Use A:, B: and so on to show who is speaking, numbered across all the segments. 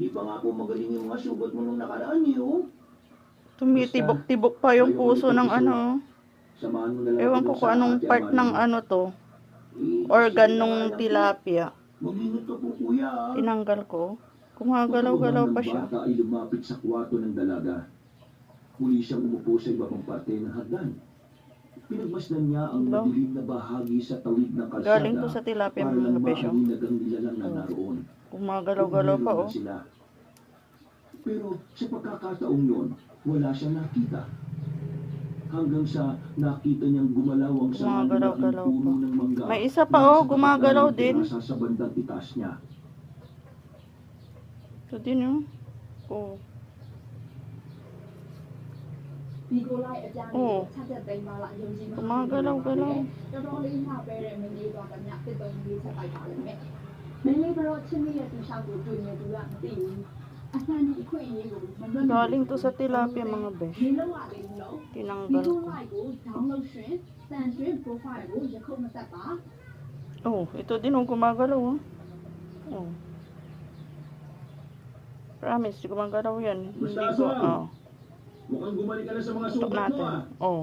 A: Hindi pa nga po magaling yung mga sugat mo nung nakaraan eh, oh.
B: Tumitibok-tibok pa yung puso ng ano.
A: Samahan mo na lang
B: Ewan
A: ako
B: ko
A: dun
B: kung
A: sa
B: anong
A: Ate
B: part
A: Amalia
B: ng
A: mo.
B: ano to.
A: Eh,
B: Organ
A: sige na
B: nung
A: nga lang po.
B: tilapia.
A: Mag-ingat ka po, kuya, ah.
B: Tinanggal ko. Gumagalaw-galaw pa siya.
A: Pagkawalan ng bata ay lumapit sa kwarto ng dalaga. Muli siyang umupo sa ibabang parte ng hagdan. Pinagmasdan niya ang
B: Hello?
A: madilim na bahagi sa tawid ng kalsada.
B: Galing to sa tilapia,
A: para
B: mga
A: lang
B: besyo.
A: maaninag ang nilalang na
B: Oh.
A: naroon.
B: Gumagalaw-galaw pa,
A: Kung
B: oh.
A: mayroon man sila. Pero sa pagkakataong yun, wala siyang nakita. Hanggang sa nakita niyang gumalaw ang sa
B: Gumagalaw-galaw
A: puno
B: pa.
A: ng mangga.
B: May isa pa, oh, gumagalaw din.
A: Nasa sa bandang itaas niya.
B: Ito din, oh. Oh.
C: ဒီကိုလိုက်အကြမ်းလေးချက်ချက်သိမ်းပါလားယုံကြည်မှာတော်တော်လေးမှပဲတဲ့မင်းလေးသွားကြမြတစ်တုံးလေးချက်လိုက်ပါလိမ့်မယ်မင်းလေးကတော့ချင်းလေးရဲ့တူရှောက်ကိုတွေ့နေသူကမသိဘူးအဆန်ဒီအခွင့်အရေးကိုမလွတ်
B: Galing to sa tilapia, mga besh.
C: ဒီလောက်ရလေးလို့ ဒီ
B: Tinanggal
C: ကို
B: ko.
C: လိုက်ကို download ရှင်စံတွင်း profile ကိုရခုတ်မသက်ပါ
B: Oh, ito din, oh. Gumagalaw, oh. Oh. Promise, gumagalaw yan. Hindi ko, oh.
A: Mukhang gumaling ka na sa mga
B: Ito
A: sugat mo,
B: natin.
A: ah.
B: Oh.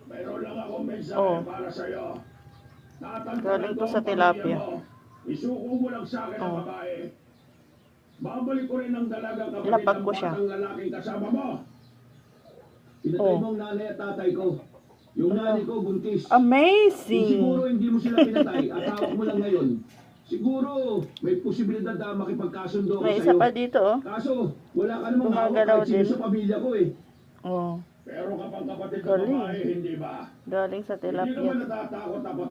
A: Mayroon lang akong mensahe
B: Oh.
A: para sa'yo. Tatantanan
B: Galing
A: ko
B: to sa
A: ang
B: tilapia.
A: pamilya mo. Isuko mo lang sa akin ang
B: Oh.
A: babae. Babalik ko rin ang dalagang kapatid
B: Lapag
A: ng
B: ko siya.
A: batang lalaking kasama mo. Pinatay
B: Oh.
A: mo ang nanay at tatay ko. Yung nanay ko buntis. Kung
B: Amazing!
A: siguro hindi mo sila pinatay at hawak mo lang ngayon, siguro may posibilidad na makipagkasundo ko
B: May
A: sa'yo.
B: isa pa dito, oh.
A: Kaso, wala ka namang hawak
B: Gumagalaw
A: kahit sino
B: din.
A: sa pamilya ko eh.
B: Oh.
A: Pero kapag kapatid ng
B: Galing.
A: babae, hindi ba?
B: Galing sa
A: Hindi
B: tilapia.
A: naman natatakot ako